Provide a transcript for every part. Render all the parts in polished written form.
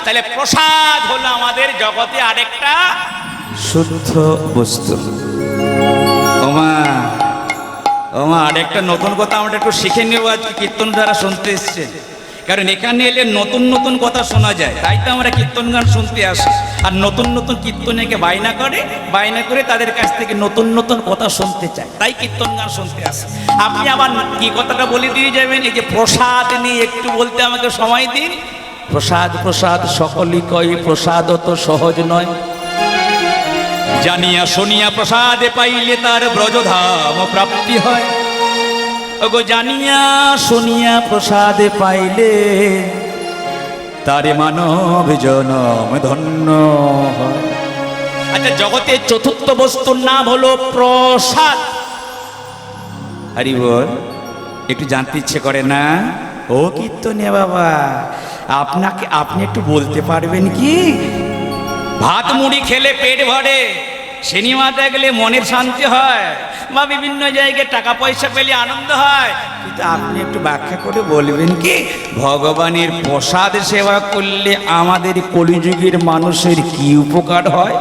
তাহলে প্রসাদ হলো আমাদের জগতে আরেকটা শুদ্ধ বস্তু। ওমা ওমা আরেকটা নতুন কথা আমরা একটু শিখে নেব আজকে কীর্তন দ্বারা শুনতে এসছে, কারণ এখানে এলে নতুন নতুন কথা শোনা যায়, তাই তো আমরা কীর্তন গান শুনতে আসি। আর নতুন নতুন কীর্তনীকে বায়না করে তাদের কাছ থেকে নতুন নতুন কথা শুনতে চায়, তাই কীর্তন গান শুনতে আসে। আপনি আবার কি কথাটা বলে দিয়ে যাবেন, এই যে প্রসাদ নিয়ে একটু বলতে আমাকে সময় দিন। প্রসাদ প্রসাদ সকলই কয়, প্রসাদ তো সহজ নয়। জানিয়া শুনিয়া প্রসাদে পাইলে তার ব্রজধাম প্রাপ্তি হয়। ওগো জানিয়া শুনিয়া প্রসাদে পাইলে তারে মানব জনম ধন্য হয়। আচ্ছা, জগতের চতুর্থ বস্তুর নাম হলো প্রসাদ। হরি বল, একটু জানতে ইচ্ছে করে না? ও কীর্তনিয়া বাবা, আপনি একটু বলতে পারবেন কি? ভাত মুড়ি খেলে পেট ভরে, সিনেমা দেখলে মনের শান্তি হয়, বা বিভিন্ন জায়গায় টাকা পয়সা পেলে আনন্দ হয়, কিন্তু আপনি একটু ব্যাখ্যা করে বলবেন কি ভগবানের প্রসাদ সেবা করলে আমাদের কলিযুগের মানুষের কি উপকার হয়?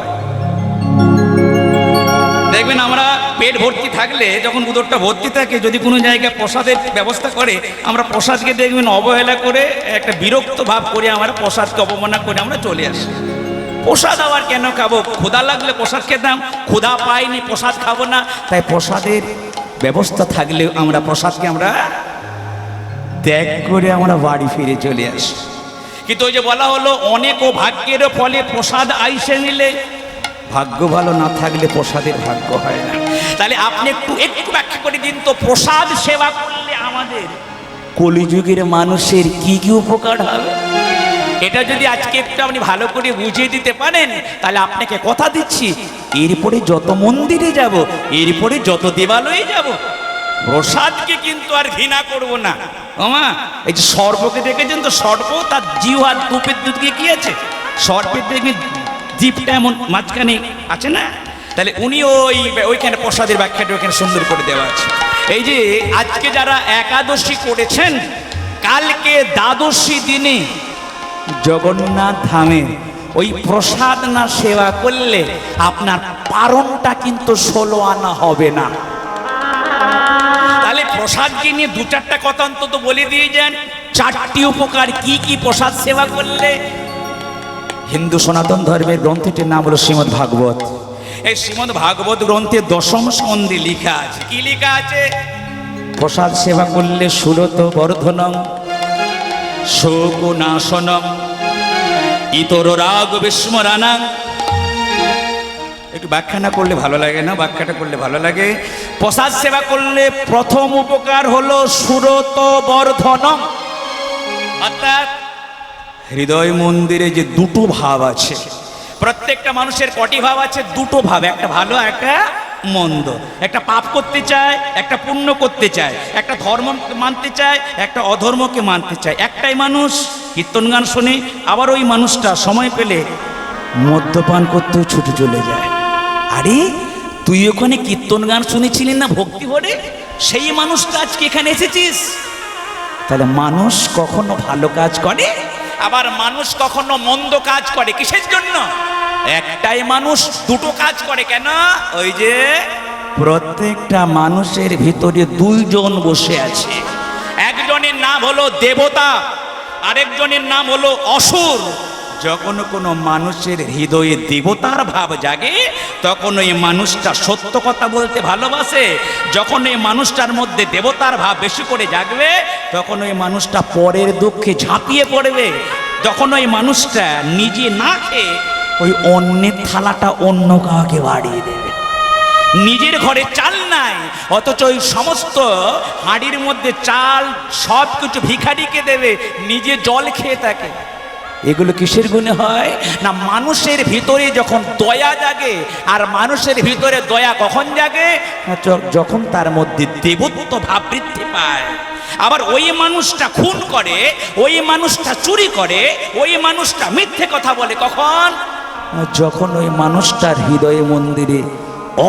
দেখবেন আমরা পেট ভর্তি থাকলে, যখন উদরটা ভর্তি থাকে, যদি কোনো জায়গায় প্রসাদের ব্যবস্থা করে, আমরা প্রসাদকে দেখবেন অবহেলা করে, একটা বিরক্ত ভাব করে আমরা প্রসাদকে অবমাননা করে আমরা চলে আসি। প্রসাদ আবার কেন খাবো? ক্ষুধা লাগলে প্রসাদ খেতাম, ক্ষুধা পাইনি প্রসাদ খাবো না। তাই প্রসাদের ব্যবস্থা থাকলেও আমরা প্রসাদকে আমরা ত্যাগ করে আমরা বাড়ি ফিরে চলে আসি। কিন্তু ওই যে বলা হলো, অনেক ও ভাগ্যের ফলে প্রসাদ আইসে নিলে, ভাগ্য ভালো না থাকলে প্রসাদের ভাগ্য হয় না। তাহলে আপনি একটু ব্যাখ্যা করে দিন তো, প্রসাদ সেবা করলে আমাদের কলিযুগের মানুষের কি কি উপকার হবে? এটা যদি আজকে একটু আপনি ভালো করে বুঝিয়ে দিতে পারেন, তাহলে আপনাকে কথা দিচ্ছি, এরপরে যত মন্দিরে যাব, এরপরে যত দেবালয়ে যাব, প্রসাদকে কিন্তু আর ঘৃণা করব না। ওমা, এই যে সর্পকে দেখেছেন তো, সর্প তার জিহ্বা ধূপের দুধকে কি আছে, সর্পের দেখবেন জিভটা এমন মাঝখানে আছে না, তাহলে উনি ওইখানে প্রসাদের ব্যাখ্যাটা ওইখানে সুন্দর করে দেওয়া আছে। এই যে আজকে যারা একাদশী করেছেন, কালকে দ্বাদশী দিনে জগন্নাথ ধামের ওই প্রসাদ না সেবা করলে আপনার পারণটা কিন্তু 16 আনা হবে না। তাহলে প্রসাদকে নিয়ে দু চারটা কথা অন্তত বলে দিয়ে যান, 4টি উপকার কি কি প্রসাদ সেবা করলে। হিন্দু সনাতন ধর্মের গ্রন্থটির নাম হলো শ্রীমদ্ ভাগবত। এই শ্রীমদ্ ভাগবত গ্রন্থে 10ম স্কন্ধে লেখা আছে, কি লেখা আছে? প্রসাদ সেবা করলে সুরত বর্ধনম শোকনাশনম ইতর রাগ বিস্মরণাং। একটু ব্যাখ্যা না করলে ভালো লাগে না, ব্যাখ্যাটা করলে ভালো লাগে। প্রসাদ সেবা করলে প্রথম উপকার হলো সুরত বর্ধনম, অর্থাৎ হৃদয় মন্দিরে যে দুটো ভাব আছে, প্রত্যেকটা মানুষের কটি ভাব আছে? দুটো ভাব, একটা ভালো একটা মন্দ, একটা পাপ করতে চায়, একটা পুণ্য করতে চায়, একটা ধর্ম মানতে চায়, একটা অধর্মকে মানতে চায়। একটাই মানুষ কীর্তন গান শোনে, আবার ওই মানুষটা সময় পেলে মদ্যপান করতেও ছুটে চলে যায়। আরে তুই ওখানে কীর্তন গান শুনেছিলি না ভক্তি ভরে, সেই মানুষটা আজকে এখানে এসেছিস। তাহলে মানুষ কখনো ভালো কাজ করে, আবার মানুষ কখনো মন্দ কাজ করে। কিসের জন্য? একটাই মানুষ দুটো কাজ করে কেন? ওই যে প্রত্যেকটা মানুষের ভিতরে দুইজন বসে আছে, একজনের নাম হলো দেবতা, আরেকজনের নাম হলো অসুর। যখন কোনো মানুষের হৃদয়ে দেবতার ভাব জাগে, তখন ওই মানুষটা সত্য কথা বলতে ভালোবাসে। যখন ওই মানুষটার মধ্যে দেবতার ভাব বেশি করে জাগবে, তখন ওই মানুষটা পরের দুঃখে ঝাঁপিয়ে পড়বে। যখন ওই মানুষটা নিজে না খেয়ে ওই অন্যের থালাটা অন্য কাউকে বাড়িয়ে দেবে। নিজের ঘরে চাল নাই, অথচ ওই সমস্ত হাঁড়ির মধ্যে চাল সব কিছু ভিখারিকে দেবে, নিজে জল খেয়ে থাকে। এগুলো কিসের গুণে হয়? না, মানুষের ভিতরে যখন দয়া জাগে। আর মানুষের ভিতরে দয়া কখন জাগে? যখন তার মধ্যে দেবত্ব ভাব বৃদ্ধি পায়। আবার ওই মানুষটা খুন করে, ওই মানুষটা চুরি করে, ওই মানুষটা মিথ্যে কথা বলে কখন? যখন ওই মানুষটার হৃদয়ে মন্দিরে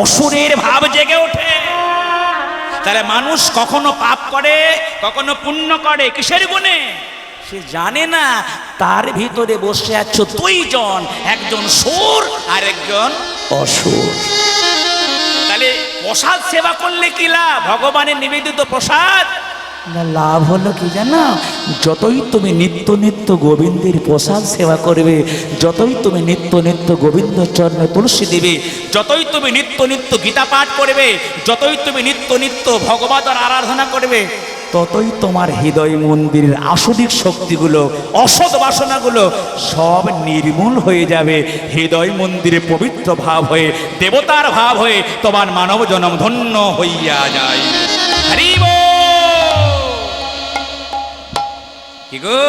অসুরের ভাব জেগে ওঠে। তাহলে মানুষ কখনো পাপ করে, কখনো পুণ্য করে, কিসের গুণে? সে জানে না তার ভিতরে বসে আছো দুইজন, একজন সুর আর একজন অসুর। তাহলে প্রসাদ সেবা করলে কি লাভ? ভগবানের নিবেদিত প্রসাদ না, লাভ হলো কি জানো? যতই তুমি নিত্য নিত্য গোবিন্দের প্রসাদ সেবা করবে, যতই তুমি নিত্য নিত্য গোবিন্দ চরণে তুলসী দেবে, যতই তুমি নিত্য নিত্য গীতা পাঠ করবে, যতই তুমি নিত্য নিত্য ভগবতের আরাধনা করবে, ততই তোমার হৃদয় মন্দিরের আসরিক শক্তিগুলো, অসৎ বাসনাগুলো সব নির্মূল হয়ে যাবে। হৃদয় মন্দিরে পবিত্র ভাব হয়ে, দেবতার ভাব হয়ে তোমার মানব জনম ধন্য হইয়া যায়। হরি বল। কি গো,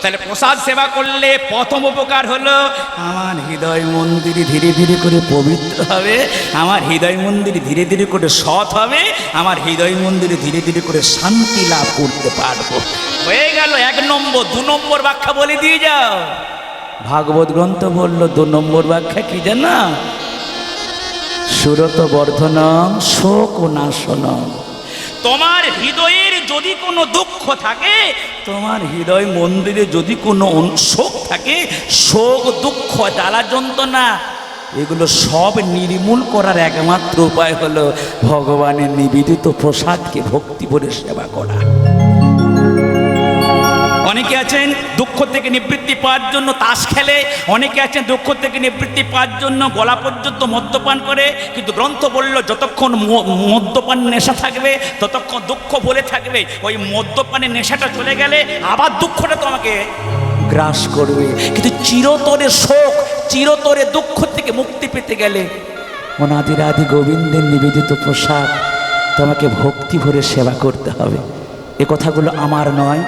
তাহলে প্রসাদ সেবা করলে প্রথম উপকার হলো আমার হৃদয় মন্দির ধীরে ধীরে করে পবিত্র হবে, আমার হৃদয় মন্দির ধীরে ধীরে করে সৎ হবে, আমার হৃদয় মন্দিরে ধীরে ধীরে করে শান্তি লাভ করতে পারবো। হয়ে গেল 1 নম্বর। 2 নম্বর ব্যাখ্যা বলে দিয়ে যাও। ভাগবত গ্রন্থ বললো 2 নম্বর ব্যাখ্যা কি জানা? সুরত বর্ধনম শোক নাশনম। তোমার হৃদয়ের যদি কোনো দুঃখ থাকে, তোমার হৃদয় মন্দিরে যদি কোনো শোক থাকে, শোক দুঃখ জ্বালা যন্ত্রণা এগুলো সব নির্মূল করার একমাত্র উপায় হলো ভগবানের নিবেদিত প্রসাদকে ভক্তি করে সেবা করা। অনেকে আছেন দুঃখ থেকে নিবৃত্তি পাওয়ার জন্য তাস খেলে, অনেকে আছেন দুঃখ থেকে নিবৃত্তি পাওয়ার জন্য গলা পর্যন্ত মদ্যপান করে। কিন্তু গ্রন্থ বলল যতক্ষণ মদ্যপান নেশা থাকবে ততক্ষণ দুঃখ বলে থাকবে। ওই মদ্যপানের নেশাটা চলে গেলে আবার দুঃখটা তোমাকে গ্রাস করবে। কিন্তু চিরতরে শোক, চিরতরে দুঃখ থেকে মুক্তি পেতে গেলে অনাদির আদি গোবিন্দের নিবেদিত প্রসাদ তোমাকে ভক্তি ভরে সেবা করতে হবে। এ কথাগুলো আমার নয়,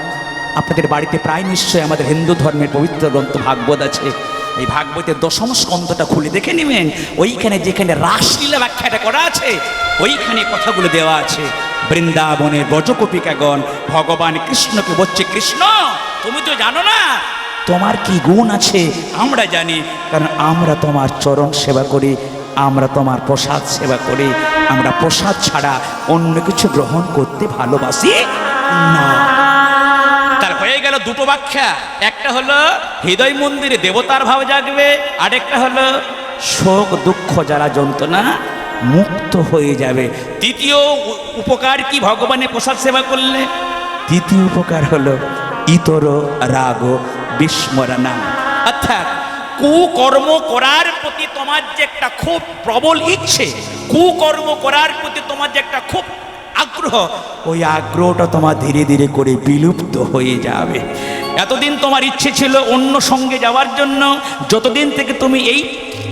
আপনাদের বাড়িতে প্রায় নিশ্চয়ই আমাদের হিন্দু ধর্মের পবিত্র গ্রন্থ ভাগবত আছে। এই ভাগবতের 10ম স্কন্ধটা খুলে দেখে নেবেন। ওইখানে যেখানে রাসলীলা ব্যাখ্যাটা করা আছে, ওইখানে কথাগুলো দেওয়া আছে। বৃন্দাবনের ব্রজগোপিকাগণ ভগবান কৃষ্ণকে বলছে, কৃষ্ণ তুমি তো জানো না তোমার কি গুণ আছে। আমরা জানি, কারণ আমরা তোমার চরণ সেবা করি, আমরা তোমার প্রসাদ সেবা করি। আমরা প্রসাদ ছাড়া অন্য কিছু গ্রহণ করতে ভালোবাসি না। হয়ে গেল 2টো ব্যাখ্যা। একটা হলো হৃদয় মন্দিরে দেবতার ভাব জাগবে, আরেকটা হলো শোক দুঃখ জ্বালা যন্ত্রণা মুক্ত হয়ে যাবে। তৃতীয় উপকার কি ভগবানের প্রসাদ সেবা করলে? তৃতীয় উপকার হলো ইতর রাগ বিস্মরণা। অর্থাৎ কুকর্ম করার প্রতি তোমার যে একটা খুব প্রবল ইচ্ছে, কুকর্ম করার প্রতি তোমার যে একটা খুব আগ্রহ, ওই আগ্রহটা তোমার ধীরে ধীরে করে বিলুপ্ত হয়ে যাবে। এতদিন তোমার ইচ্ছে ছিল অন্য সঙ্গে যাওয়ার জন্য, যতদিন থেকে তুমি এই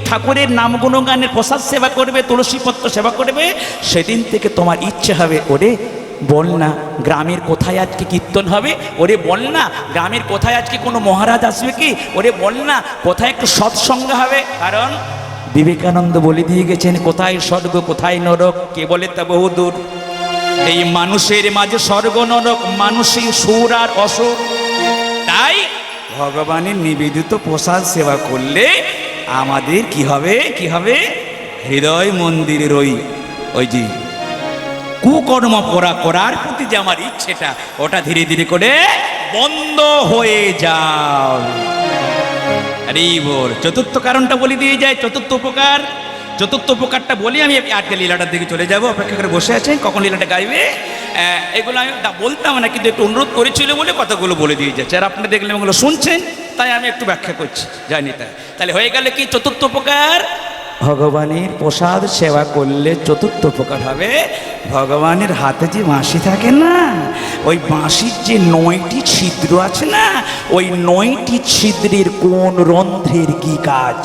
ঠাকুরের নাম গুণগানের প্রসাদ সেবা করবে, তুলসীপত্র সেবা করবে, সেদিন থেকে তোমার ইচ্ছে হবে, ওরে বল না গ্রামের কোথায় আজকে কীর্তন হবে, ওরে বল না গ্রামের কোথায় আজকে কোনো মহারাজ আসবে কি, ওরে বল না কোথায় একটু সৎসঙ্গ হবে। কারণ বিবেকানন্দ বলে দিয়ে গেছেন, কোথায় স্বর্গ কোথায় নরক, কে বলে তা বহুদূর। এই মানুষের মাঝে স্বর্গ নরক, মানুষই সুর আর অসুর। তাই ভগবানের নিবেদিত প্রসাদ সেবা করলে আমাদের কি হবে? কি হবে? হৃদয় মন্দিরের ওই যে কুকর্ম করার প্রতি যে আমার ইচ্ছেটা, ওটা ধীরে ধীরে করে বন্ধ হয়ে যায়। আরে বল, চতুর্থ কারণটা বলে দিয়ে যায়। চতুর্থ উপকারটা বলি আমি। আজকে লীলাটার দিকে চলে যাবো, অপেক্ষা করে বসে আছেন কখন লীলাটা গাইবে। এগুলো আমি বলতাম না, কিন্তু একটু অনুরোধ করেছিল বলে কথাগুলো বলে দিয়ে যাচ্ছে। আর আপনি দেখলেন ওগুলো শুনছেন, তাই আমি একটু ব্যাখ্যা করছি, জানি তাই। তাহলে হয়ে গেল কি চতুর্থ উপকার? ভগবানের প্রসাদ সেবা করলে চতুর্থ উপকার হবে, ভগবানের হাতে যে বাঁশি থাকে না, ওই বাঁশির যে 9টি ছিদ্র আছে না, ওই 9টি ছিদ্রের কোন রন্ধ্রের কি কাজ?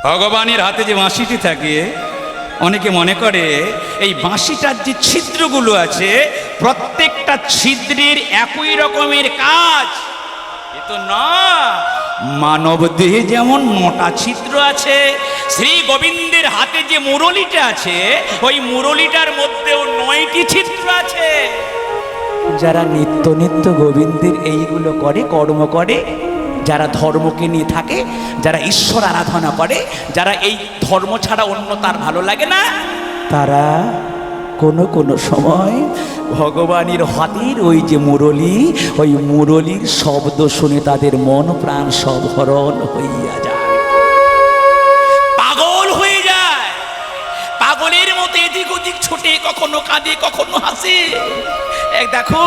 ভগবানের হাতে যে বাঁশিটি থাকে, অনেকে মনে করে এই বাঁশিটার যে ছিদ্রগুলো আছে, প্রত্যেকটা ছিদ্রের একই রকমের কাজ। এ তো না। মানব দেহে যেমন 9টা ছিদ্র আছে, শ্রী গোবিন্দের হাতে যে মুরলিটা আছে, ওই মুরলিটার মধ্যেও 9টি ছিদ্র আছে। যারা নিত্য নিত্য গোবিন্দের এইগুলো করে, কর্ম করে, যারা ধর্মকে নিয়ে থাকে, যারা ঈশ্বর আরাধনা করে, যারা এই ধর্ম ছাড়া অন্য তার ভালো লাগে না, তারা কোনো কোনো সময় ভগবানের হাতের ওই যে মুরলী, ওই মুরলীর শব্দ শুনে তাদের মন প্রাণ সব হরণ হইয়া যায়, পাগল হয়ে যায়। পাগলের মতো এদিক ওদিক ছুটে কখনো কাঁদে কখনো হাসে। এক দেখো,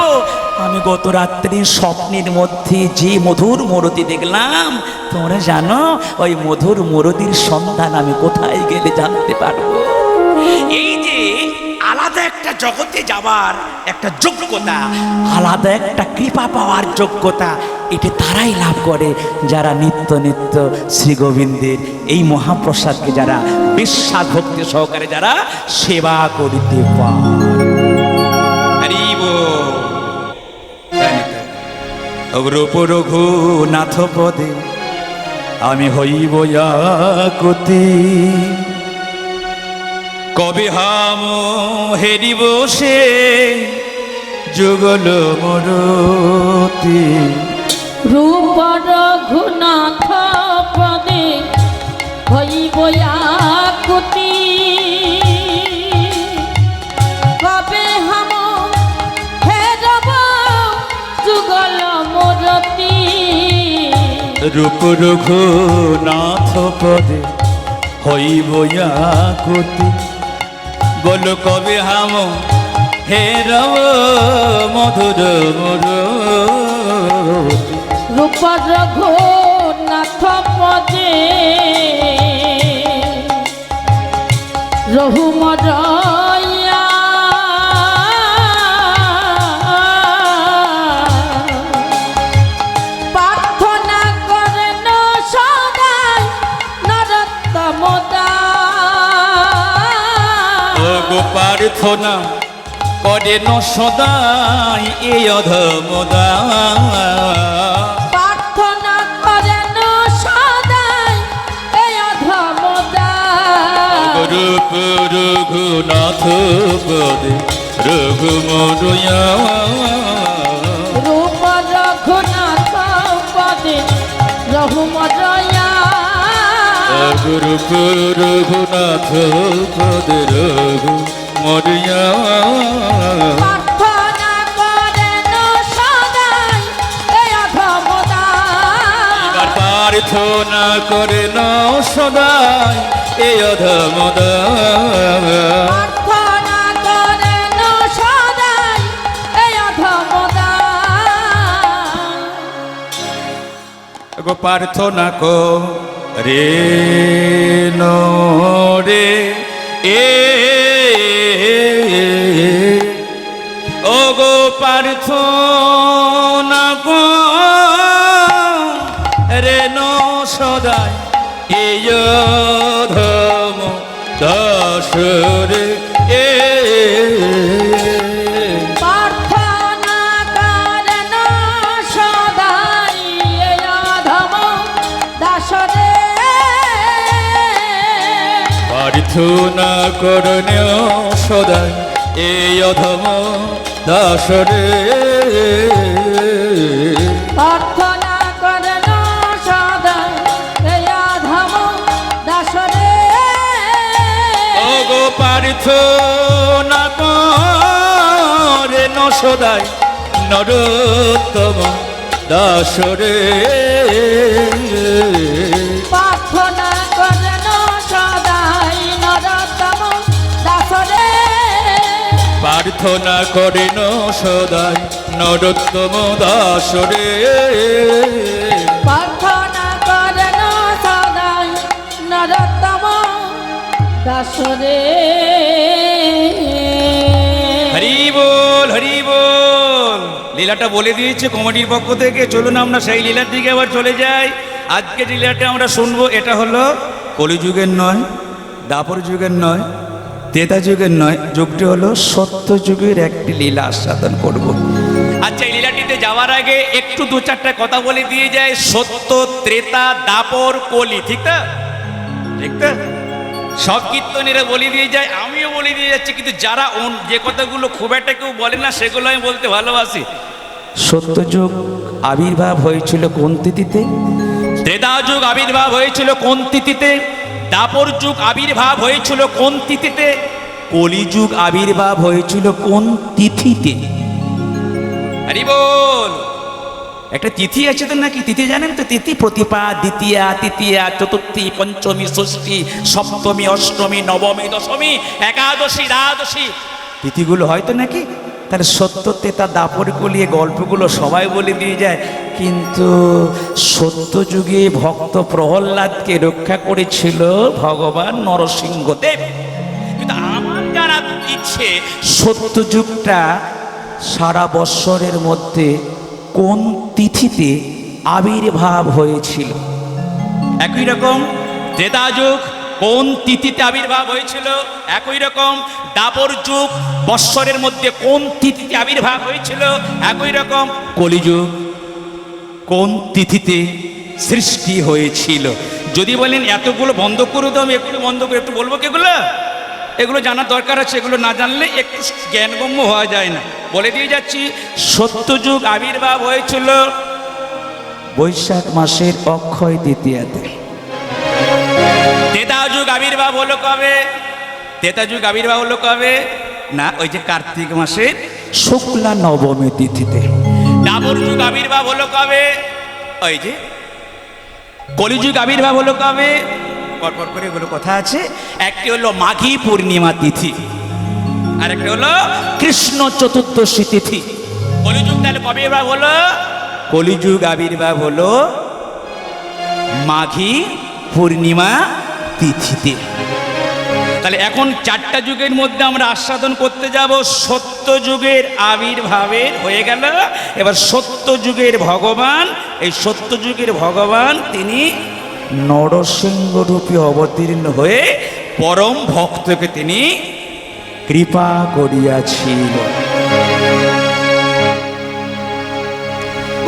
আমি গত রাত্রি স্বপ্নের মধ্যে যে মধুর মূরতি দেখলাম, তোমরা জানো ওই মধুর মূরতির সন্ধান আমি কোথায় গেলে জানতে পারবো? এই যে আলাদা একটা জগতে যাবার একটা যোগ্যতা, আলাদা একটা কৃপা পাওয়ার যোগ্যতা, এটা তারাই লাভ করে যারা নিত্য নিত্য শ্রী গোবিন্দের এই মহাপ্রসাদকে যারা বিশ্বাস ভক্তি সহকারে যারা সেবা করিতে পারে। রূপ রঘুনাথ পদে আমি হইব আকুতি, কবে হাম হেরিব সে যুগল মরতি। রূপ রঘুনাথ পদে হইব আকুতি, কবে হাম হেরব যুগল মরতি। রূপ রঘুনাথ পদে হইব আকুতি, বল কবে হাম হেরব মধুর মরতি। রূপ রঘুনাথ পদে রহু মরয়া, প্রার্থনা করেন সদাই নরোত্তম দাস। প্রার্থনা করেন সদাই এই অধমদা, প্রার্থনা করেন সদাই এই অধম দাস। রূপ রঘুনাথ পদে রঘুমরয়া, রূপ রঘুনাথ পদে রহু মরয়া, রূপ রঘুনাথ পদে রঘুমরয়া। প্রার্থনা করেন সদাই এই অধম দাস। প্রার্থনা করেন সদাই এই অধমদা, প্রার্থনা করেন সদাই এই অধম দাস। প্রার্থনা রে রে এ ও গো প্রার্থনা রে সদাই এই ধম দাস রে এ। প্রার্থনা করেন সদাই এই অধম দাস রে। প্রার্থনা করেন সদাই এই অধম দাস রে। প্রার্থনা করেন সদাই এই অধম দাস রে। ওগো প্রার্থনা করেন সদাই নরোত্তম দাস রে। প্রার্থনা করেন সদাই নরোত্তম দাস রে। প্রার্থনা করেন সদাই নরোত্তম দাস রে। প্রার্থনা করেন সদাই নরোত্তম দাস রে। হরি বল হরি বল। লীলাটা বলে দিয়েছে কমিটির পক্ষ থেকে, চলুন আমরা সেই লীলার দিকে আবার চলে যাই। আজকে যে লীলাটা আমরা শুনবো এটা হলো কলিযুগের নয়, দাপর যুগের নয়, ত্রেতা যুগের নয়, যুগটি হলো সত্য যুগের একটি লীলা আস্বাদন করব। আচ্ছা, এই লীলাটিতে যাওয়ার আগে একটু দু চারটা কথা বলে দিয়ে যায়। সত্য, ত্রেতা, দাপর, কলি, ঠিক তো? ঠিক তো? সব কীর্তনীরা বলে দিয়ে যায়, আমিও বলে দিয়ে যাচ্ছি, কিন্তু যারা যে কথাগুলো খুব একটা কেউ বলে না সেগুলো আমি বলতে ভালোবাসি। সত্যযুগ আবির্ভাব হয়েছিল কোন তিথিতে? ত্রেতা যুগ আবির্ভাব হয়েছিল কোন তিথিতে? দাপর যুগ আবির্ভাব হয়েছিল কোন তিথিতে? কলিযুগ আবির্ভাব হয়েছিল কোন তিথিতে? আরে বল, একটা তিথি আছে তো নাকি? তিথি জানেন তো? তিথি প্রতিপা, দ্বিতীয়া, তৃতীয়া, চতুর্থী, পঞ্চমী, ষষ্ঠী, সপ্তমী, অষ্টমী, নবমী, দশমী, একাদশী, দ্বাদশী, তিথিগুলো হয়তো নাকি? তার সত্য তেতা দাপর গলিয়ে গল্পগুলো সবাই বলে দিয়ে যায়, কিন্তু সত্য যুগে ভক্ত প্রহ্লাদকে রক্ষা করেছিল ভগবান নরসিংহদেব। কিন্তু আমার জানা ইচ্ছে সত্য যুগটা সারা বৎসরের মধ্যে কোন তিথিতে আবির্ভাব হয়েছিল? একই রকম ত্রেতা যুগ কোন তিথিতে আবির্ভাব হয়েছিল, একই রকম দাপর যুগ বৎসরের মধ্যে কোন তিথিতে আবির্ভাব হয়েছিল, একই রকম কলিযুগ কোন তিথিতে সৃষ্টি হয়েছিল। যদি বলেন এতগুলো বন্ধ করে দাও, আমি এগুলো বন্ধ করে একটু বলবো কেগুলো, এগুলো জানার দরকার আছে, এগুলো না জানলে একটু জ্ঞানগম্য হওয়া যায় না। বলে দিয়ে যাচ্ছি, সত্যযুগ আবির্ভাব হয়েছিল বৈশাখ মাসের অক্ষয় তৃতীয়াতে। ত্রেতা যুগ আবির্ভাব হলো কবে? ত্রেতা যুগ আবির্ভাব হলো কবে? না, ওই যে কার্তিক মাসের শুক্লা নবমী তিথিতে। দাপর যুগ আবির্ভাব হলো কবে? ওই যে কলিযুগ আবির্ভাব হলো কবে? পরপর করে এগুলো কথা আছে। একটি হলো মাঘী পূর্ণিমা তিথি, আর একটা হলো কৃষ্ণ চতুর্দশী তিথি। কলিযুগ তাহলে কবে আবির্ভাব হলো? কলিযুগ আবির্ভাব হলো মাঘী পূর্ণিমা তিথিতে। তাহলে এখন চারটা যুগের মধ্যে আমরা আস্বাদন করতে যাব সত্য যুগের আবির্ভাবের হয়ে গেল। এবার সত্য যুগের ভগবান, এই সত্য যুগের ভগবান তিনি নরসিংহ রূপে অবতীর্ণ হয়ে পরম ভক্তকে তিনি কৃপা করিয়াছিল।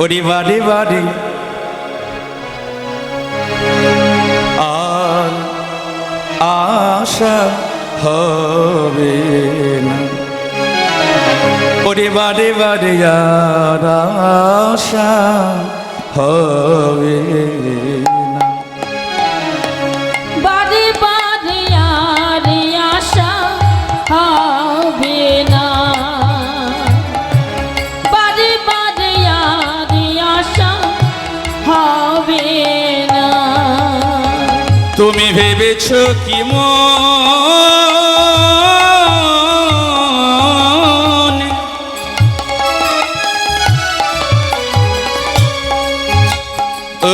ওরে বারে বারে আর আশা হবে না, ওরে বারে বারে আর আশা হবে না। বারে বারে আর আশা হবে না, বারে বারে আর আশা হবে না। তুমি ভেবেছ কি মন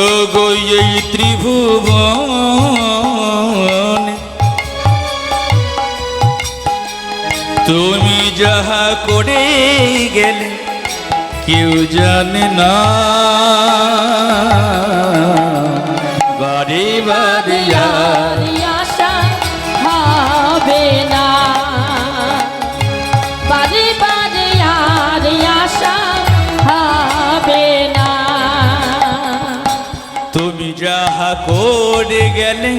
ও গো এই ত্রিভুবন, তুমি যাহা করে গেলে কেউ জানে না, বারে বারে আর আশা হবে না, বারে বারে আর আশা হবে না। তুমি যাহা করে গেলে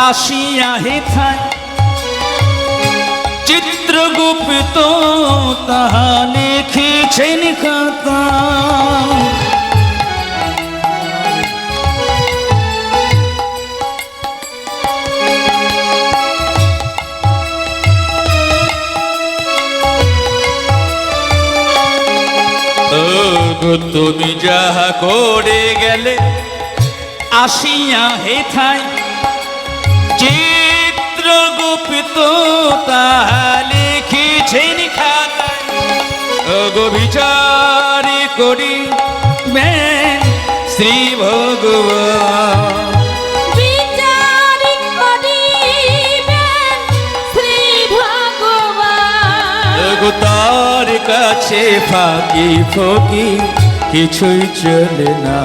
আসিয়া হেথায় চিত্রগুপ্ত তাহা লিখেছেন খাতা। তুমি যাহা করে গেলে আসিয়া হেথায় চিত্রগুপ্ত তাহা লিখেছেন খাতায়। গো বিচার করি শ্রী ভগবান, বিচার করিবেন শ্রী ভগবান। গো তার কাছে ফাঁকি ফকি কিছুই চলে না।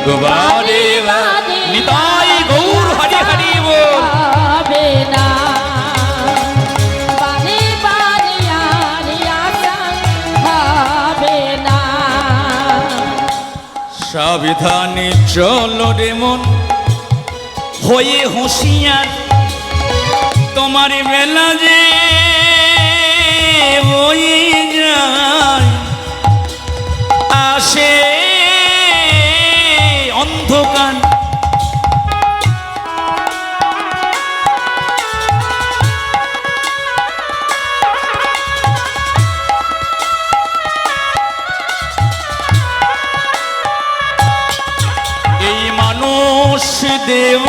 গো বারে বারে নিতাই গৌর হরি হরি বল। হবে না, বারে বারে আর আশা হবে না। সাবধানে চলো রে মন হয়ে হুঁশিয়ার, তোমার বেলা যে হয়ে যায় আসে অন্ধকার।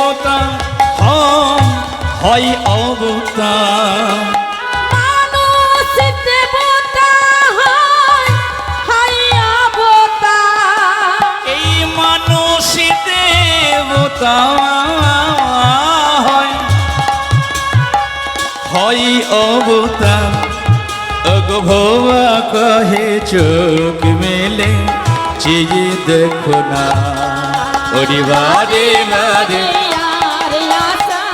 দেবতা হয় অবতার। মানুষ দেবতা হয় অবতার। এই মানুষ দেবতা হয় অবতার। ওগো ভোয়া কহে চোখ মেলে চেয়ে দেখো না, ওরে বারে বারে আর আশা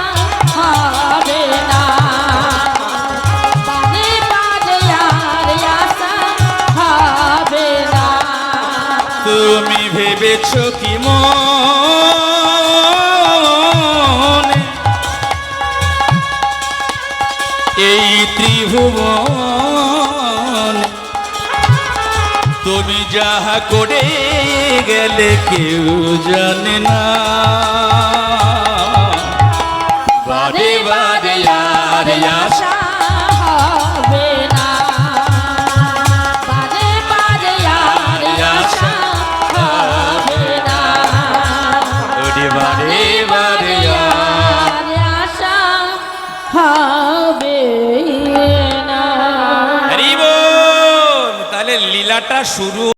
হবে না, বারে বারে আর আশা হবে না। তুমি ভেবেছ কি মনে এই ত্রিভুবন তুমি যাহা করে গেলে কেউ জানে না। বারে বারে আর আশা হবে না, বারে বারে আর আশা হবে না, ওরে বারে বারে আর আশা হবে না। হরি বল। তাহলে লীলাটা শুরু